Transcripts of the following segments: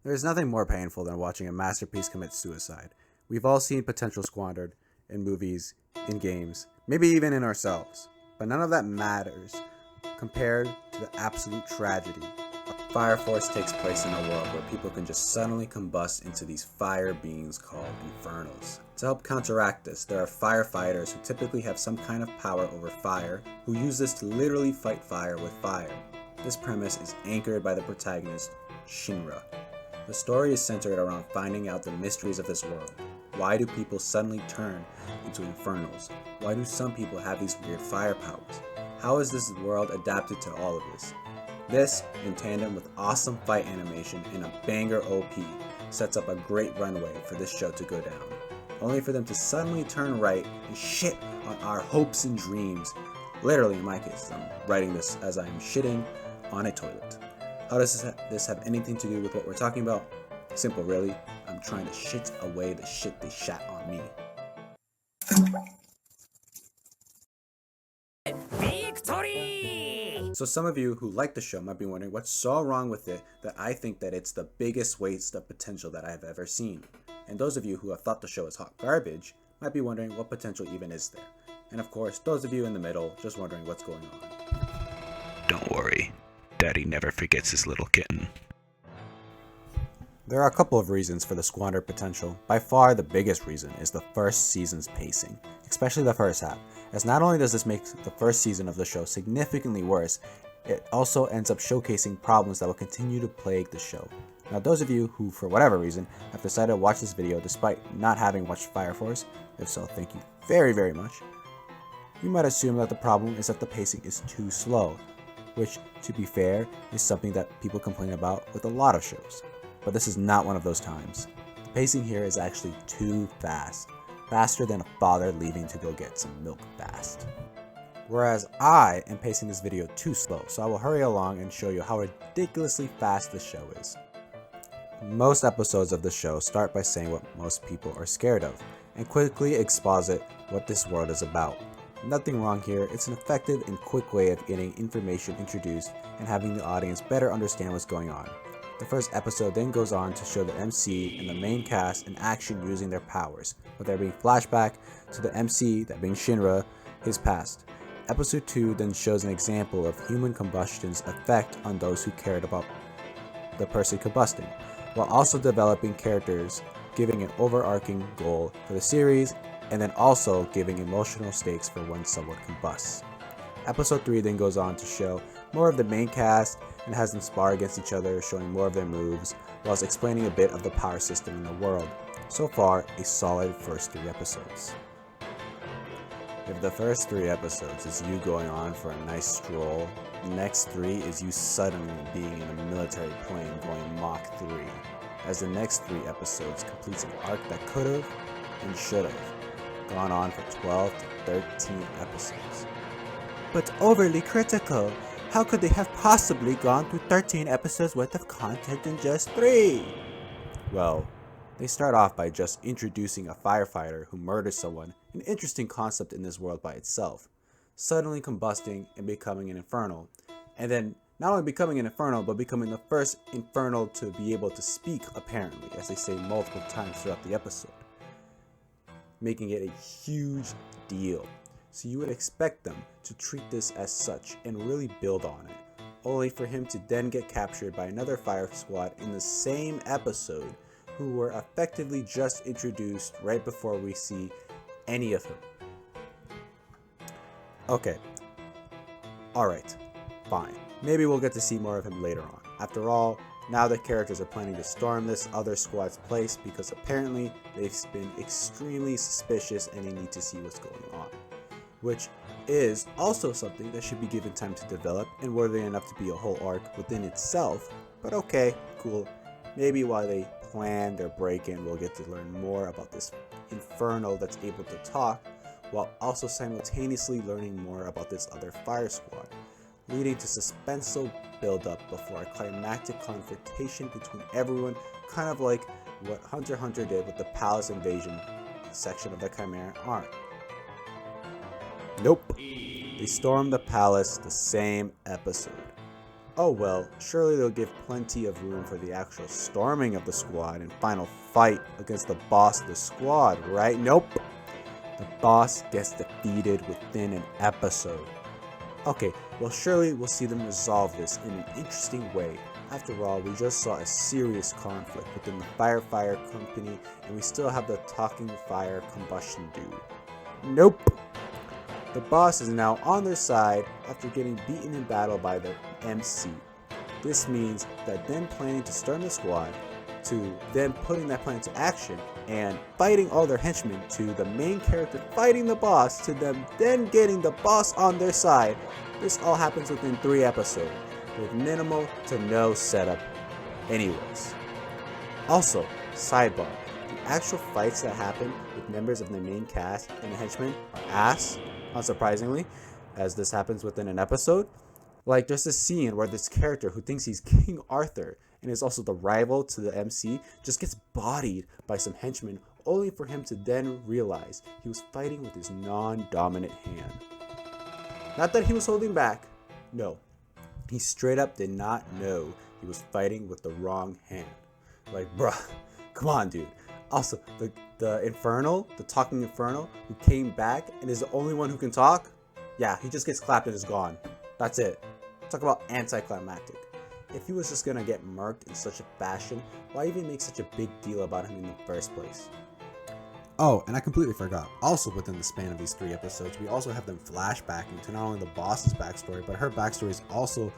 There is nothing more painful than watching a masterpiece commit suicide. We've all seen potential squandered in movies, in games, maybe even in ourselves. But none of that matters compared to the absolute tragedy. Fire Force takes place in a world where people can just suddenly combust into these fire beings called Infernals. To help counteract this, there are firefighters who typically have some kind of power over fire, who use this to literally fight fire with fire. This premise is anchored by the protagonist, Shinra. The story is centered around finding out the mysteries of this world. Why do people suddenly turn into Infernals? Why do some people have these weird fire powers? How is this world adapted to all of this? This, in tandem with awesome fight animation and a banger OP, sets up a great runway for this show to go down, only for them to suddenly turn right and shit on our hopes and dreams. Literally, in my case, I'm writing this as I'm shitting on a toilet. How does this have anything to do with what we're talking about? Simple, really. I'm trying to shit away the shit they shat on me. Victory! So some of you who like the show might be wondering what's so wrong with it that I think that it's the biggest waste of potential that I've ever seen. And those of you who have thought the show is hot garbage might be wondering what potential even is there. And of course, those of you in the middle just wondering what's going on. Don't worry, Daddy never forgets his little kitten. There are a couple of reasons for the squandered potential. By far the biggest reason is the first season's pacing, especially the first half, as not only does this make the first season of the show significantly worse, it also ends up showcasing problems that will continue to plague the show. Now those of you who, for whatever reason, have decided to watch this video despite not having watched Fire Force, if so, thank you very, very much, you might assume that the problem is that the pacing is too slow, which, to be fair, is something that people complain about with a lot of shows. But this is not one of those times. The pacing here is actually too fast. Faster than a father leaving to go get some milk fast. Whereas I am pacing this video too slow, so I will hurry along and show you how ridiculously fast the show is. Most episodes of the show start by saying what most people are scared of, and quickly exposit what this world is about. Nothing wrong here, it's an effective and quick way of getting information introduced and having the audience better understand what's going on. The first episode then goes on to show the MC and the main cast in action using their powers, with there being flashback to the MC, that being Shinra, his past. Episode 2 then shows an example of human combustion's effect on those who cared about the person combusting, while also developing characters, giving an overarching goal for the series, and then also giving emotional stakes for when someone combusts. Episode 3 then goes on to show more of the main cast and has them spar against each other, showing more of their moves, whilst explaining a bit of the power system in the world. So far, a solid first 3 episodes. If the first 3 episodes is you going on for a nice stroll, the next 3 is you suddenly being in a military plane going Mach 3, as the next 3 episodes completes an arc that could've and should've gone on for 12 to 13 episodes. But overly critical. How could they have possibly gone through 13 episodes worth of content in just 3? Well, they start off by just introducing a firefighter who murders someone, an interesting concept in this world by itself, suddenly combusting and becoming an Infernal, and then not only becoming an Infernal, but becoming the first Infernal to be able to speak, apparently, as they say multiple times throughout the episode, making it a huge deal. So you would expect them to treat this as such and really build on it, only for him to then get captured by another fire squad in the same episode, who were effectively just introduced right before we see any of him. Okay, alright, fine. Maybe we'll get to see more of him later on. After all, now the characters are planning to storm this other squad's place because apparently they've been extremely suspicious and they need to see what's going on. Which is also something that should be given time to develop and worthy enough to be a whole arc within itself. But okay, cool. Maybe while they plan their break-in, we'll get to learn more about this Infernal that's able to talk, while also simultaneously learning more about this other fire squad, leading to suspenseful build-up before a climactic confrontation between everyone, kind of like what Hunter x Hunter did with the Palace Invasion section of the Chimera arc. Nope. They stormed the palace the same episode. Oh well, surely they'll give plenty of room for the actual storming of the squad and final fight against the boss of the squad, right? Nope. The boss gets defeated within an episode. Okay, well surely we'll see them resolve this in an interesting way. After all, we just saw a serious conflict within the Firefire Company, and we still have the Talking Fire Combustion dude. Nope. The boss is now on their side after getting beaten in battle by the MC. This means that them planning to storm the squad, to them putting that plan into action, and fighting all their henchmen, to the main character fighting the boss, to them then getting the boss on their side. This all happens within 3 episodes, with minimal to no setup anyways. Also, sidebar, the actual fights that happen with members of the main cast and the henchmen are ass, unsurprisingly, as this happens within an episode. Like, there's this scene where this character who thinks he's King Arthur and is also the rival to the MC just gets bodied by some henchmen, only for him to then realize he was fighting with his non-dominant hand. Not that he was holding back, no. He straight up did not know he was fighting with the wrong hand. Like, bruh, come on, dude. Also, the Infernal, the talking Infernal, who came back and is the only one who can talk, yeah, he just gets clapped and is gone. That's it. Talk about anticlimactic. If he was just gonna get murked in such a fashion, why even make such a big deal about him in the first place? Oh, and I completely forgot. Also within the span of these 3 episodes, we also have them flashbacking to not only the boss's backstory, but her backstory is also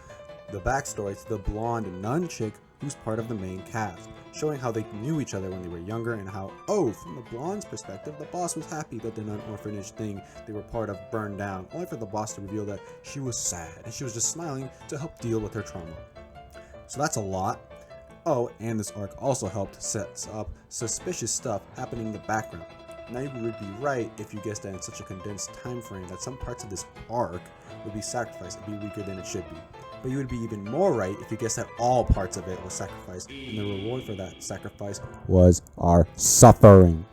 the backstory to the blonde nun chick who's part of the main cast, showing how they knew each other when they were younger and how, oh, from the blonde's perspective, the boss was happy that the nun orphanage thing they were part of burned down, only for the boss to reveal that she was sad and she was just smiling to help deal with her trauma. So that's a lot. Oh, and this arc also helped set up suspicious stuff happening in the background. Now you would be right if you guessed that in such a condensed time frame that some parts of this arc would be sacrificed and be weaker than it should be. But you would be even more right if you guessed that all parts of it was sacrificed, and the reward for that sacrifice was our suffering.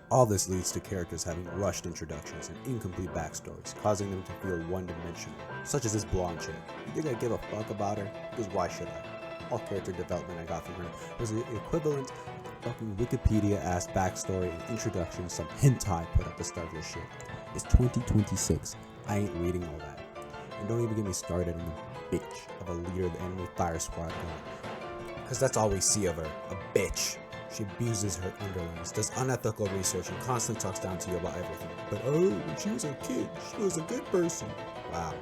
All this leads to characters having rushed introductions and incomplete backstories, causing them to feel one-dimensional, such as this blonde chick. You think I give a fuck about her? Because why should I? All character development I got from her was the equivalent of fucking Wikipedia-ass backstory and introduction some hentai put at the start of this shit. It's 2026. I ain't reading all that. And don't even get me started on the bitch of a leader of the enemy fire squad going. Because that's all we see of her, a bitch. She abuses her underlings, does unethical research, and constantly talks down to you about everything. But oh, when she was a kid, she was a good person. Wow,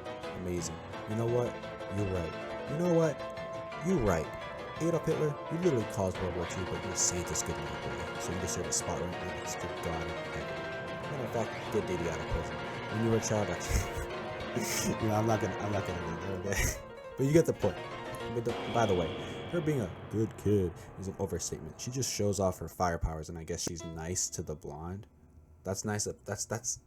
amazing. You know what? You're right. You know what? You're right. Adolf Hitler, you literally caused World War II, but you're a Scientist good little boy, so you deserve a spot right next to God in heaven. Matter of fact, get Diddy out of prison. When you were a child, you know, I'm not gonna read that, okay? But you get the point. By the way, her being a good kid is an overstatement. She just shows off her fire powers, and I guess she's nice to the blonde. That's nice. That's.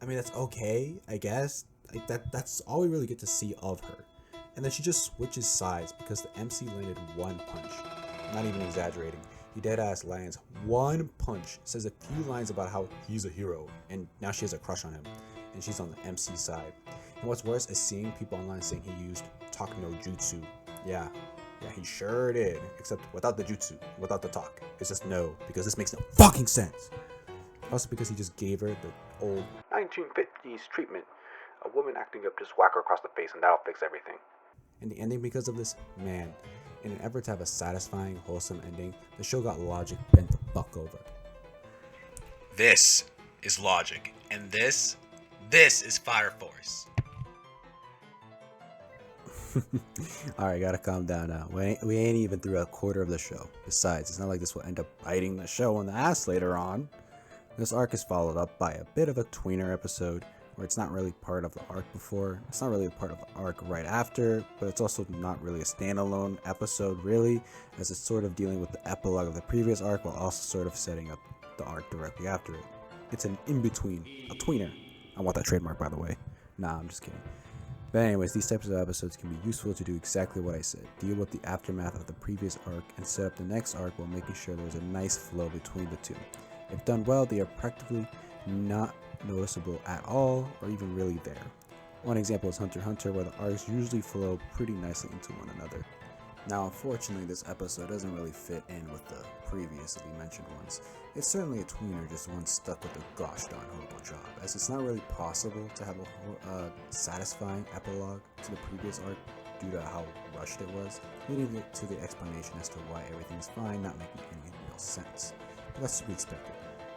I mean, that's okay, I guess. Like that's all we really get to see of her. And then she just switches sides because the MC landed one punch. I'm not even exaggerating. He deadass lands one punch, says a few lines about how he's a hero, and now she has a crush on him, and she's on the MC side. And what's worse is seeing people online saying he used talk no jutsu. Yeah, he sure did, except without the jutsu, without the talk. It's just no, because this makes no fucking sense. Also because he just gave her the old 1950s treatment. A woman acting up, just whack her across the face and that'll fix everything. And the ending because of this, man, in an effort to have a satisfying, wholesome ending, the show got Logic bent the fuck over. This is Logic, and this is Fire Force. Alright, gotta calm down now. We ain't even through a quarter of the show. Besides, it's not like this will end up biting the show in the ass later on. This arc is followed up by a bit of a tweener episode, where it's not really part of the arc before, it's not really part of the arc right after, but it's also not really a standalone episode really, as it's sort of dealing with the epilogue of the previous arc while also sort of setting up the arc directly after it. It's an in-between, a tweener. I want that trademark, by the way. Nah, I'm just kidding. But anyways, these types of episodes can be useful to do exactly what I said, deal with the aftermath of the previous arc and set up the next arc while making sure there's a nice flow between the two. If done well, they are practically not noticeable at all or even really there. One example is Hunter x Hunter, where the arcs usually flow pretty nicely into one another. Now, unfortunately, this episode doesn't really fit in with the previously mentioned ones. It's certainly a tweener, just one stuck with a gosh darn horrible job, as it's not really possible to have a satisfying epilogue to the previous arc due to how rushed it was, leading to the explanation as to why everything's fine, not making any real sense. But that's to be expected.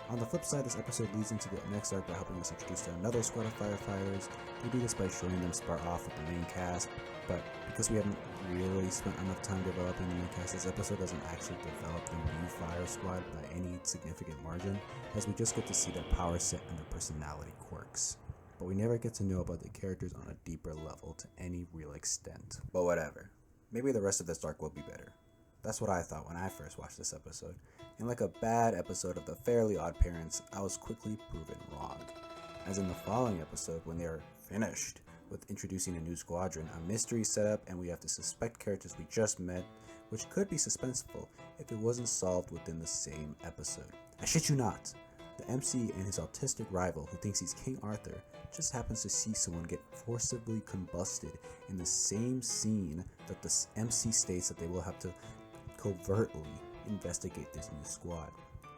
On the flip side, this episode leads into the next arc by helping us introduce to another squad of firefighters. We do this by showing them start off with the main cast, but because we haven't really spent enough time developing the main cast, this episode doesn't actually develop the new fire squad by any significant margin, as we just get to see their power set and their personality quirks. But we never get to know about the characters on a deeper level to any real extent. But whatever. Maybe the rest of this arc will be better. That's what I thought when I first watched this episode. And like a bad episode of The Fairly Odd Parents, I was quickly proven wrong. As in the following episode, when they are finished with introducing a new squadron, a mystery is set up and we have to suspect characters we just met, which could be suspenseful if it wasn't solved within the same episode. I shit you not! The MC and his autistic rival, who thinks he's King Arthur, just happens to see someone get forcibly combusted in the same scene that the MC states that they will have to covertly investigate this new squad.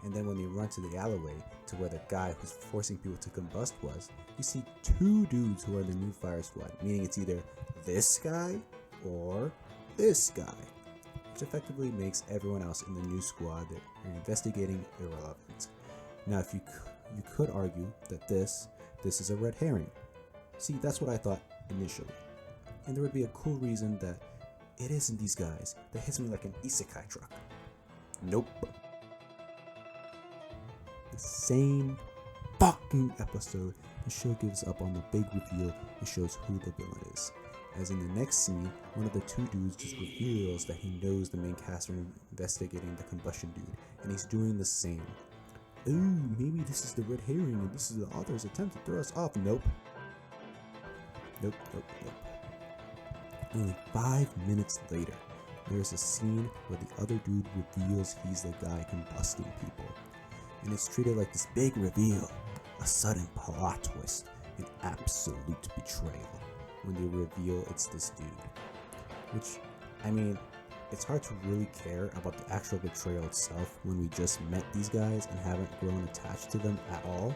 And then when they run to the alleyway to where the guy who's forcing people to combust was, you see two dudes who are the new fire squad, meaning it's either this guy or this guy, which effectively makes everyone else in the new squad that you're investigating irrelevant. Now, if you could argue that this is a red herring. See, that's what I thought initially. And there would be a cool reason that it isn't these guys that hits me like an isekai truck. Nope. The same fucking episode, the show gives up on the big reveal and shows who the villain is. As in the next scene, one of the two dudes just reveals that he knows the main cast are investigating the combustion dude, and he's doing the same. Ooh, maybe this is the red herring and this is the author's attempt to throw us off. Nope. Nope. Only 5 minutes later, there's a scene where the other dude reveals he's the guy combusting people. And it's treated like this big reveal, a sudden plot twist, an absolute betrayal when they reveal it's this dude. Which, I mean, it's hard to really care about the actual betrayal itself when we just met these guys and haven't grown attached to them at all,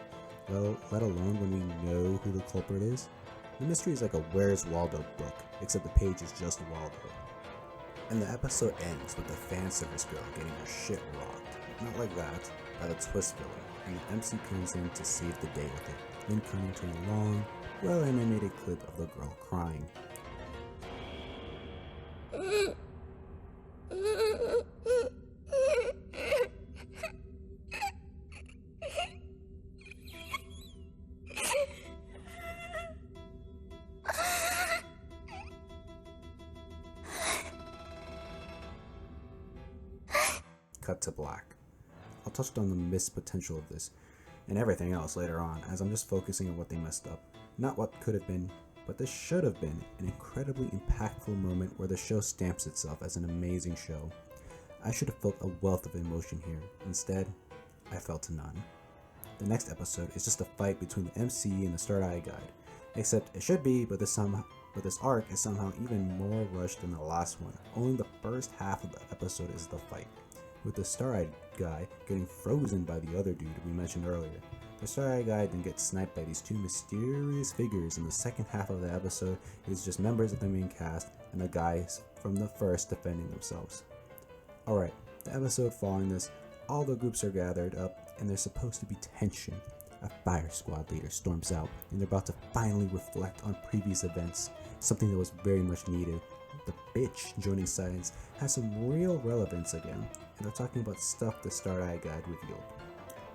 let alone when we know who the culprit is. The mystery is like a Where's Waldo book, except the page is just Waldo. And the episode ends with the fan service girl getting her shit rocked. Not like that, by the twist villain, and the MC comes in to save the day with it, then cutting to a long, well-animated clip of the girl crying. Cut to black. I'll touch on the missed potential of this and everything else later on, as I'm just focusing on what they messed up. Not what could have been, but this should have been an incredibly impactful moment where the show stamps itself as an amazing show. I should have felt a wealth of emotion here. Instead, I felt none. The next episode is just a fight between the MC and the Start Eye Guide, except it should be, but this arc is somehow even more rushed than the last one. Only the first half of the episode is the fight, with the Star-Eyed guy getting frozen by the other dude we mentioned earlier. The Star-Eyed guy then gets sniped by these two mysterious figures, and the second half of the episode is just members of the main cast and the guys from the first defending themselves. Alright, the episode following this, all the groups are gathered up and there's supposed to be tension. A fire squad leader storms out and they're about to finally reflect on previous events, something that was very much needed. The bitch joining Silence has some real relevance again, and they're talking about stuff the Star-Eye Guide revealed.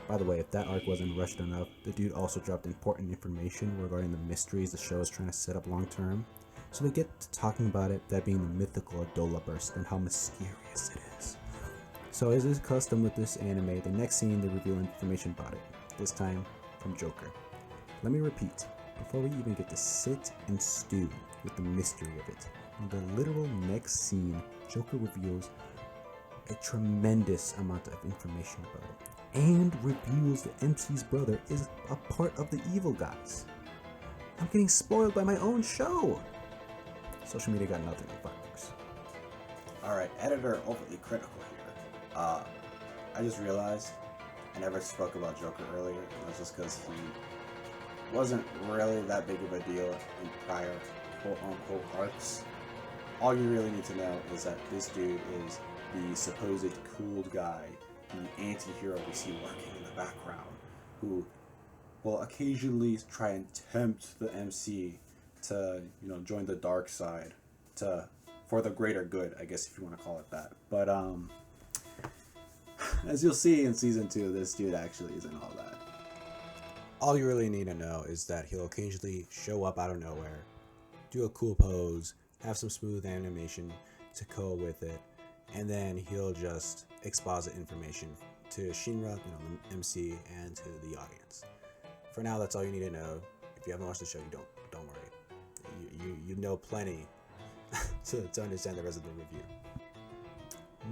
By the way, if that arc wasn't rushed enough, the dude also dropped important information regarding the mysteries the show is trying to set up long term. So they get to talking about it, that being the mythical Adola burst and how mysterious it is. So as is custom with this anime, the next scene they reveal information about it, this time from Joker. Let me repeat, before we even get to sit and stew with the mystery of it, in the literal next scene, Joker reveals a tremendous amount of information about it, and reveals that MC's brother is a part of the evil guys. I'm getting spoiled by my own show. Social media got nothing on Fireworks. Alright, editor overly critical here. I just realized I never spoke about Joker earlier, and that's just because he wasn't really that big of a deal in prior quote-unquote arcs. All you really need to know is that this dude is the supposed cool guy, the anti-hero we see working in the background, who will occasionally try and tempt the MC to, join the dark side, for the greater good, I guess, if you want to call it that. But as you'll see in season 2, this dude actually isn't all that. All you really need to know is that he'll occasionally show up out of nowhere, do a cool pose, have some smooth animation to go with it, and then he'll just exposit information to Shinra, the MC, and to the audience. For now, that's all you need to know. If you haven't watched the show, don't worry. You know plenty to understand the rest of the review.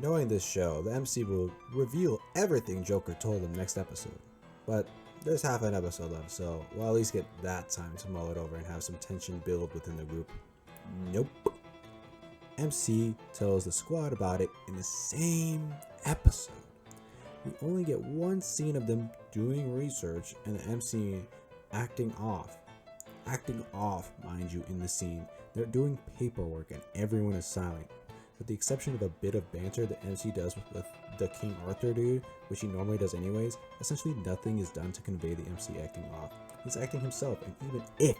Knowing this show, the MC will reveal everything Joker told him next episode. But there's half an episode left, so we'll at least get that time to mull it over and have some tension build within the group. Nope. MC tells the squad about it in the same episode. We only get one scene of them doing research and the MC acting off. Acting off, mind you, in the scene. They're doing paperwork and everyone is silent. With the exception of a bit of banter the MC does with the King Arthur dude, which he normally does anyways, essentially nothing is done to convey the MC acting off. He's acting himself, and even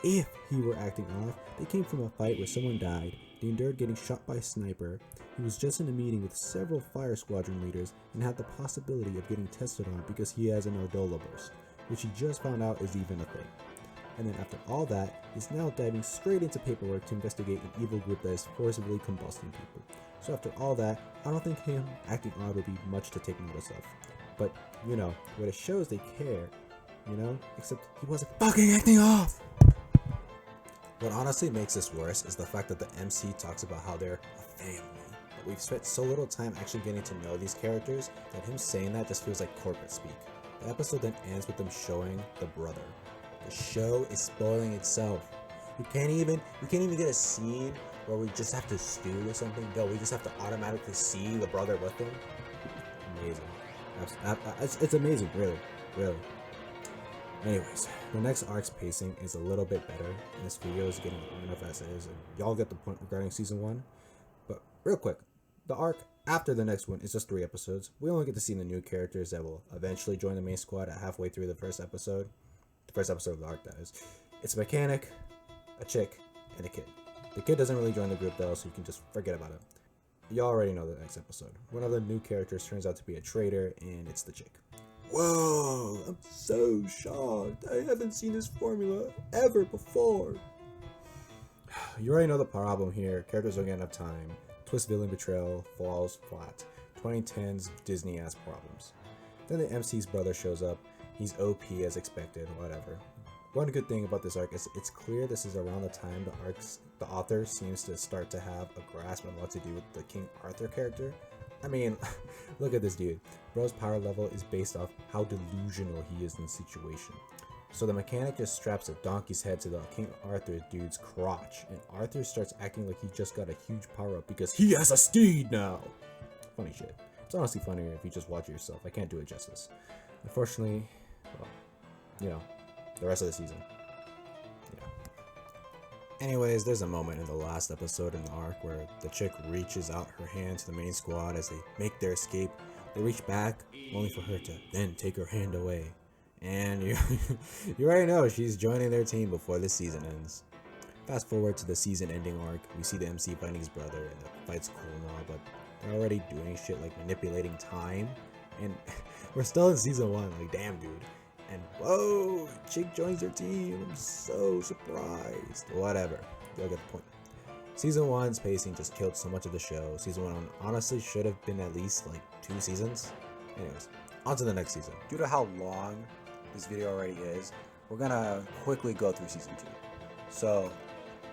if he were acting off, they came from a fight where someone died, they endured getting shot by a sniper, he was just in a meeting with several fire squadron leaders, and had the possibility of getting tested on because he has an Ebola burst, which he just found out is even a thing. And then after all that, he's now diving straight into paperwork to investigate an evil group that is forcibly combusting people. So after all that, I don't think him acting odd would be much to take notice of. But, what it shows they care, except he wasn't fucking acting off! What honestly makes this worse is the fact that the MC talks about how they're a family. But we've spent so little time actually getting to know these characters that him saying that just feels like corporate speak. The episode then ends with them showing the brother. The show is spoiling itself. We can't even get a scene where we just have to stew or something. No, we just have to automatically see the brother with them. Amazing. It's amazing, really. Anyways, the next arc's pacing is a little bit better, and this video is getting long enough as is, and y'all get the point regarding season 1. But real quick, the arc after the next one is just 3 episodes. We only get to see the new characters that will eventually join the main squad at halfway through the first episode. The first episode of the arc, that is. It's a mechanic, a chick, and a kid. The kid doesn't really join the group though, so you can just forget about it. Y'all already know the next episode. One of the new characters turns out to be a traitor, and it's the chick. Whoa, I'm so shocked. I haven't seen this formula ever before. You already know the problem here. Characters don't get enough time. Twist villain betrayal falls flat. 2010's Disney ass problems. Then the MC's brother shows up. He's OP as expected, whatever. One good thing about this arc is it's clear this is around the time the author seems to start to have a grasp on what to do with the King Arthur character. I mean, look at this dude. Bro's power level is based off how delusional he is in the situation. So the mechanic just straps a donkey's head to the King Arthur dude's crotch, and Arthur starts acting like he just got a huge power up because he has a steed now! Funny shit. It's honestly funnier if you just watch it yourself. I can't do it justice. Unfortunately, well, the rest of the season. Anyways, there's a moment in the last episode in the arc where the chick reaches out her hand to the main squad as they make their escape. They reach back, only for her to then take her hand away. And you already know she's joining their team before the season ends. Fast forward to the season ending arc, we see the MC fighting his brother, and the fight's cool and all, but they're already doing shit like manipulating time. And we're still in season 1, like damn dude. And whoa, chick joins their team. I'm so surprised. Whatever. You'll get the point. Season 1's pacing just killed so much of the show. Season 1 honestly should have been at least like 2 seasons. Anyways, on to the next season. Due to how long this video already is, we're gonna quickly go through season 2. So,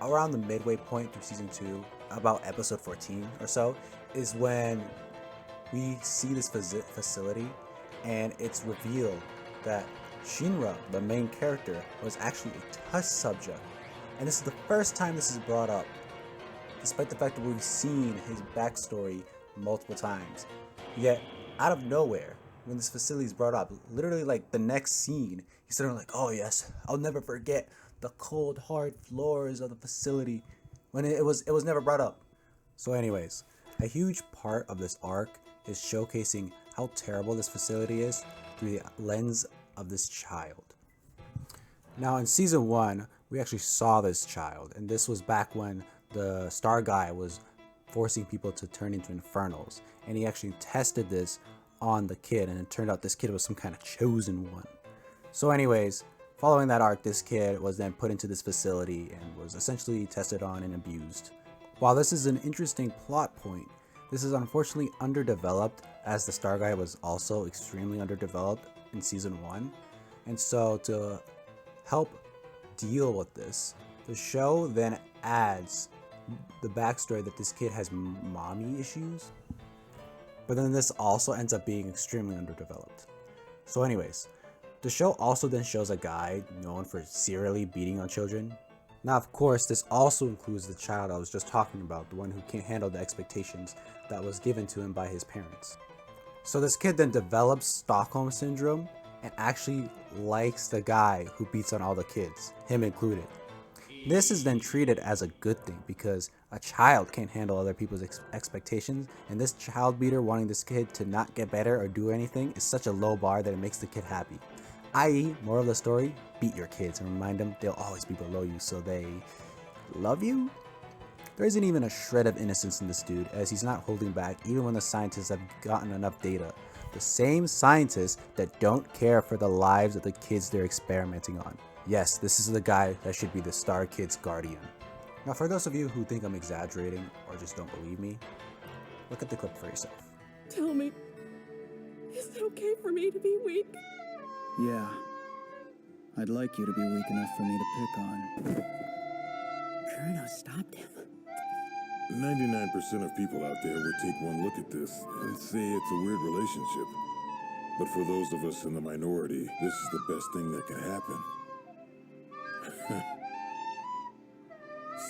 around the midway point through season 2, about episode 14 or so, is when we see this facility and it's revealed that Shinra, the main character, was actually a test subject, and this is the first time this is brought up, despite the fact that we've seen his backstory multiple times. Yet, out of nowhere, when this facility is brought up, literally like the next scene, he's suddenly like, oh yes, I'll never forget the cold, hard floors of the facility, when it was never brought up. So anyways, a huge part of this arc is showcasing how terrible this facility is through the lens of this child. Now in season 1, we actually saw this child, and this was back when the Star Guy was forcing people to turn into infernals, and he actually tested this on the kid, and it turned out this kid was some kind of chosen one. So anyways, following that arc, this kid was then put into this facility and was essentially tested on and abused. While this is an interesting plot point, this is unfortunately underdeveloped, as the Star Guy was also extremely underdeveloped in season 1. And so to help deal with this, the show then adds the backstory that this kid has mommy issues, but then this also ends up being extremely underdeveloped. So anyways, the show also then shows a guy known for serially beating on children. Now of course, this also includes the child I was just talking about, the one who can't handle the expectations that was given to him by his parents. So this kid then develops Stockholm Syndrome and actually likes the guy who beats on all the kids, him included. This is then treated as a good thing because a child can't handle other people's expectations, and this child beater wanting this kid to not get better or do anything is such a low bar that it makes the kid happy. I.e., moral of the story, beat your kids and remind them they'll always be below you so they love you? There isn't even a shred of innocence in this dude, as he's not holding back even when the scientists have gotten enough data. The same scientists that don't care for the lives of the kids they're experimenting on. Yes, this is the guy that should be the Star Kid's guardian. Now for those of you who think I'm exaggerating or just don't believe me, look at the clip for yourself. Tell me, is it okay for me to be weak? Yeah. I'd like you to be weak enough for me to pick on. Kurno stopped him. 99% of people out there would take one look at this and say it's a weird relationship. But for those of us in the minority, this is the best thing that can happen.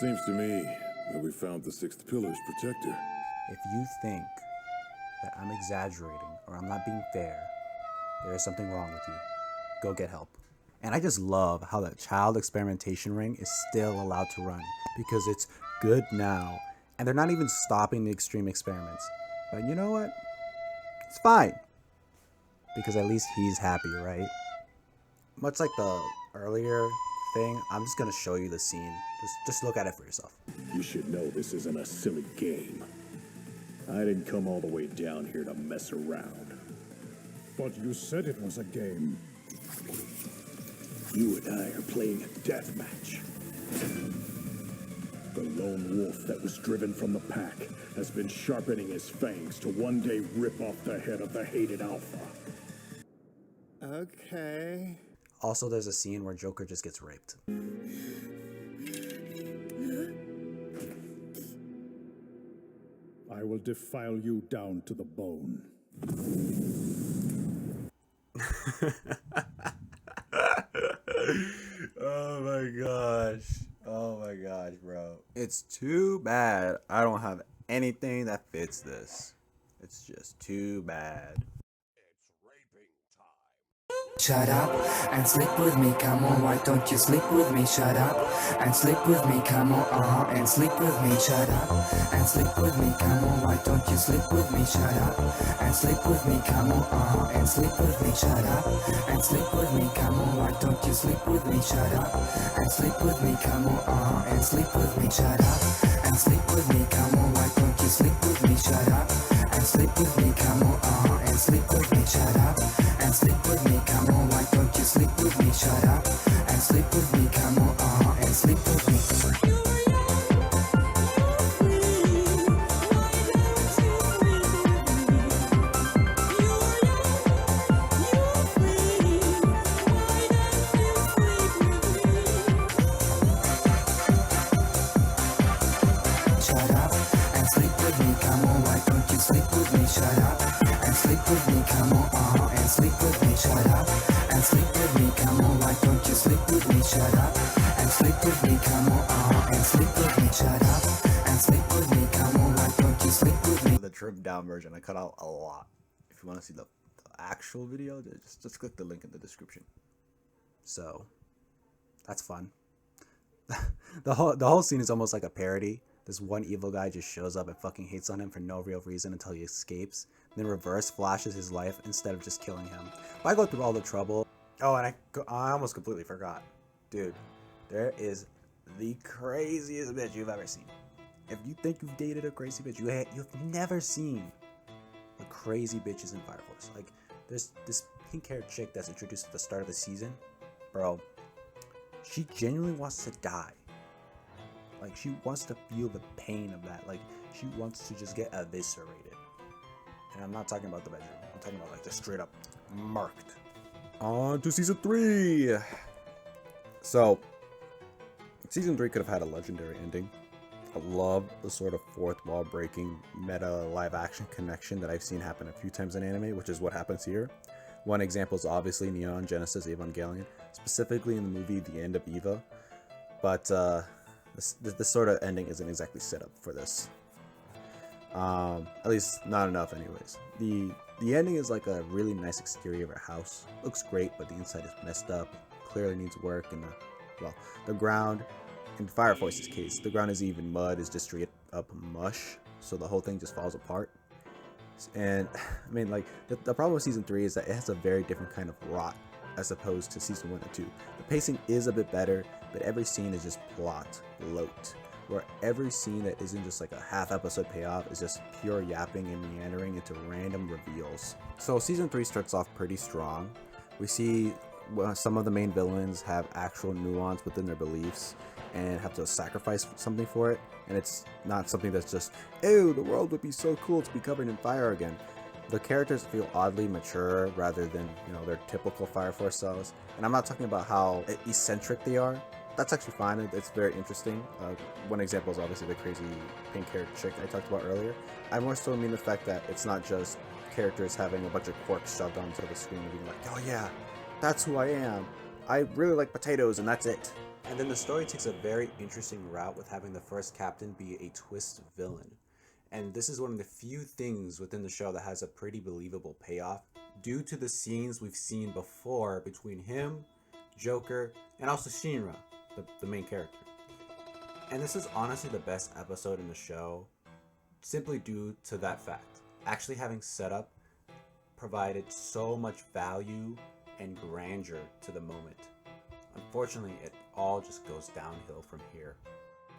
Seems to me that we found the sixth pillar's protector. If you think that I'm exaggerating or I'm not being fair, there is something wrong with you. Go get help. And I just love how that child experimentation ring is still allowed to run because it's good now. And they're not even stopping the extreme experiments. But you know what? It's fine. Because at least he's happy, right? Much like the earlier thing, I'm just gonna show you the scene. Just look at it for yourself. You should know this isn't a silly game. I didn't come all the way down here to mess around. But you said it was a game. You and I are playing a death match. The lone wolf that was driven from the pack has been sharpening his fangs to one day rip off the head of the hated alpha. Okay. Also, there's a scene where Joker just gets raped. I will defile you down to the bone. Oh my gosh, bro. It's too bad I don't have anything that fits this. It's just too bad. Shut up and sleep with me, come on, why don't you sleep with me? Shut up and sleep with me, come on, and sleep with me. Shut up and sleep with me, come on, why don't you sleep with me? Shut up and sleep with me, come on, and sleep with me. Shut up and sleep with me, come on, why don't you sleep with me? Shut up and sleep with me, come on, and sleep with me. Shut up and sleep with me, come on, why don't you sleep with me? Shut up and sleep with me, come on, and sleep with me. Shut up and sleep with me, come on, why don't you sleep with me? Shut up and sleep with me, come on, and sleep with me. Shut up and sleep with me, come on, why don't you sleep with me? Shut shut up, and sleep with me, come on, and sleep with me, shut up, and sleep with me, come on, why don't you sleep with me, shut up, and sleep with me, come on, and sleep with me, shut up, and sleep with me, come on, why don't you sleep with me. The trimmed down version, I cut out a lot. If you want to see the actual video, just click the link in the description. So that's fun. The whole scene is almost like a parody. This one evil guy just shows up and fucking hates on him for no real reason until he escapes. Then reverse flashes his life instead of just killing him. Why go through all the trouble? Oh, and I almost completely forgot. Dude, there is the craziest bitch you've ever seen. If you think you've dated a crazy bitch, you've never seen the crazy bitches in Fire Force. Like, there's this pink-haired chick that's introduced at the start of the season. Bro, she genuinely wants to die. Like, she wants to feel the pain of that. Like, she wants to just get eviscerated. And I'm not talking about the bedroom. I'm talking about, like, just straight up marked. On to season 3. So, season 3 could have had a legendary ending. I love the sort of fourth wall breaking meta live action connection that I've seen happen a few times in anime, which is what happens here. One example is obviously Neon Genesis Evangelion, specifically in the movie The End of Eva. But this sort of ending isn't exactly set up for this. At least not enough anyways. The ending is like a really nice exterior of a house. Looks great, but the inside is messed up. Clearly needs work, and the ground, in Fire Force's case, the ground isn't even mud, it's just straight up mush, so the whole thing just falls apart. And I mean, like, the problem with season 3 is that it has a very different kind of rot as opposed to season 1 and 2. The pacing is a bit better, but every scene is just plot bloat, where every scene that isn't just like a half episode payoff is just pure yapping and meandering into random reveals. So season 3 starts off pretty strong. We see some of the main villains have actual nuance within their beliefs and have to sacrifice something for it, and it's not something that's just, ew, the world would be so cool to be covered in fire again. The characters feel oddly mature rather than, their typical Fire Force selves. And I'm not talking about how eccentric they are. That's actually fine. It's very interesting. One example is obviously the crazy pink-haired chick I talked about earlier. I more so mean the fact that it's not just characters having a bunch of quirks shoved onto the screen and being like, oh yeah, that's who I am. I really like potatoes and that's it. And then the story takes a very interesting route with having the first captain be a twist villain. And this is one of the few things within the show that has a pretty believable payoff due to the scenes we've seen before between him, Joker, and also Shinra, the main character. And this is honestly the best episode in the show, simply due to that fact. Actually having setup provided so much value and grandeur to the moment. Unfortunately, it all just goes downhill from here,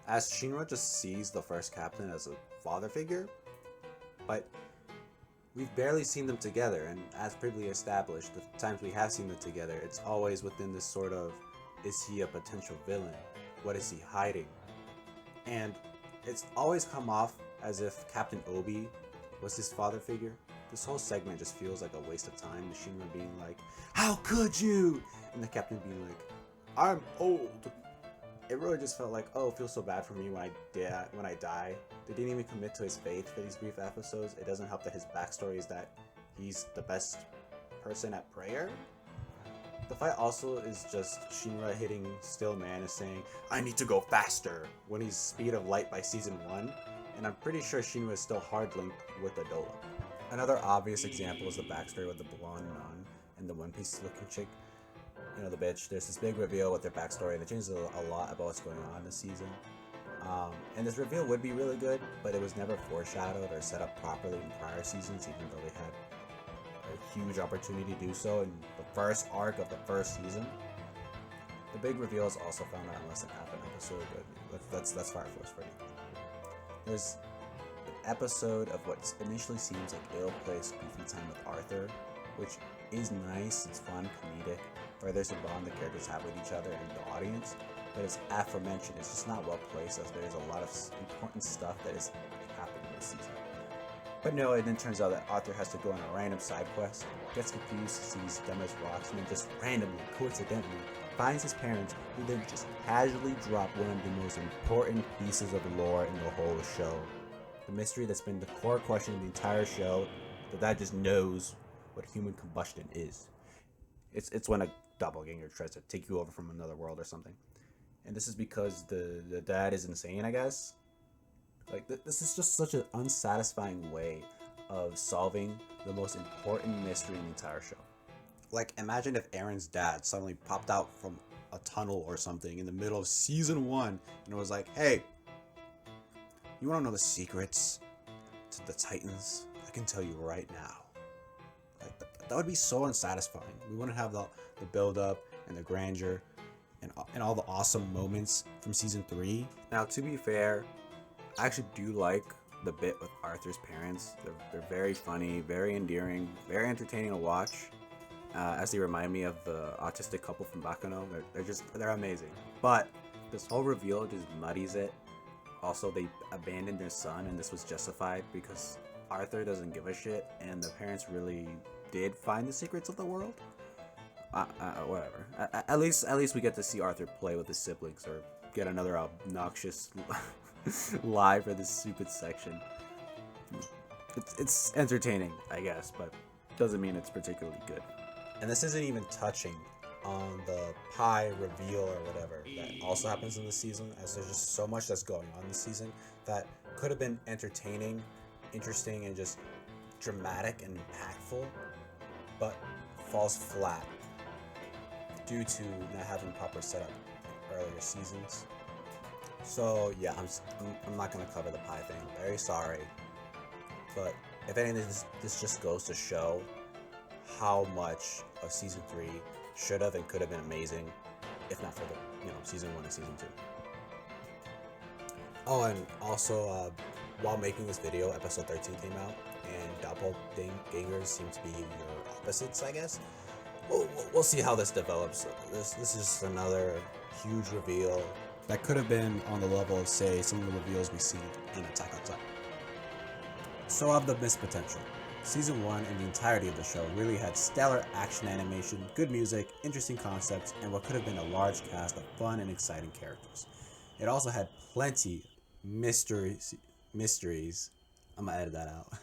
as Shinra just sees the first captain as a father figure, but we've barely seen them together, and as previously established, the times we have seen them together, it's always within this sort of, is he a potential villain? What is he hiding? And it's always come off as if Captain Obi was his father figure. This whole segment just feels like a waste of time, the Shinra being like, how could you? And the captain being like, I'm old. It really just felt like, oh, it feels so bad for me when I die. They didn't even commit to his faith for these brief episodes. It doesn't help that his backstory is that he's the best person at prayer. The fight also is just Shinra hitting Still Man and saying, I need to go faster, when he's speed of light by season 1, and I'm pretty sure Shinra is still hard linked with Adola. Another obvious example is the backstory with the blonde nun and the One Piece looking chick. The bitch. There's this big reveal with their backstory, and it changes a lot about what's going on this season. And this reveal would be really good, but it was never foreshadowed or set up properly in prior seasons, even though they had a huge opportunity to do so in the first arc of the first season. The big reveal is also found out in less than half an episode, but that's Fire Force for you. There's an episode of what initially seems like ill-placed goofy time with Arthur, which is nice, it's fun, comedic, furthers the bond the characters have with each other and the audience, but as aforementioned, it's just not well placed, as there's a lot of important stuff that is happening this season. But no, it then turns out that Arthur has to go on a random side quest, gets confused, sees dumb as rocks, and then just randomly, coincidentally, finds his parents, who then just casually drop one of the most important pieces of lore in the whole show. The mystery that's been the core question of the entire show The dad just knows what human combustion is. It's when a doppelganger tries to take you over from another world or something. And this is because the dad is insane, I guess. Like, this is just such an unsatisfying way of solving the most important mystery in the entire show. Like, imagine if Aaron's dad suddenly popped out from a tunnel or something in the middle of season 1 and it was like, hey, you want to know the secrets to the Titans? I can tell you right now. Like, that would be so unsatisfying. We wouldn't have the build up and the grandeur and all the awesome moments from season 3. Now, to be fair, I actually do like the bit with Arthur's parents. They're very funny, very endearing, very entertaining to watch. As they remind me of the autistic couple from Baccano. They're amazing. But this whole reveal just muddies it. Also, they abandoned their son, and this was justified because Arthur doesn't give a shit, and the parents really did find the secrets of the world. Whatever. At least we get to see Arthur play with his siblings, or get another obnoxious lie for this stupid section. It's entertaining, I guess, but doesn't mean it's particularly good. And this isn't even touching on the pie reveal or whatever that also happens in the season, as there's just so much that's going on this season that could have been entertaining, interesting, and just dramatic and impactful, but falls flat due to not having proper setup in earlier seasons. So yeah, I'm not gonna cover the pie thing. Very sorry, but if anything, this just goes to show how much of season 3 should have and could have been amazing, if not for the season 1 and season 2. Oh, and also while making this video, episode 13 came out, and doppelgangers seem to be your opposites, I guess. We'll see how this develops. This is just another huge reveal that could have been on the level of, say, some of the reveals we see in Attack on Titan. So of the missed potential, season 1 and the entirety of the show really had stellar action animation, good music, interesting concepts, and what could have been a large cast of fun and exciting characters. It also had plenty mysteries. I'm gonna edit that out.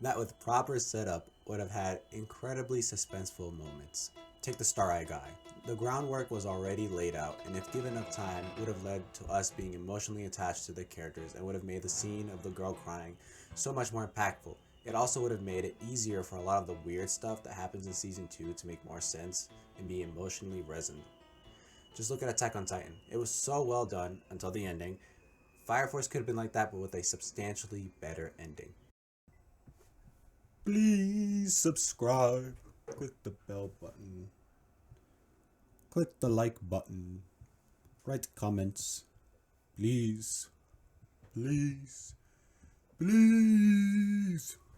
That with proper setup would have had incredibly suspenseful moments. Take the Star-Eye guy. The groundwork was already laid out, and if given enough time, would have led to us being emotionally attached to the characters and would have made the scene of the girl crying so much more impactful. It also would have made it easier for a lot of the weird stuff that happens in season 2 to make more sense and be emotionally resonant. Just look at Attack on Titan. It was so well done until the ending. Fire Force could have been like that, but with a substantially better ending. Please subscribe. Click the bell button. Click the like button. Write comments. Please. Please. Please.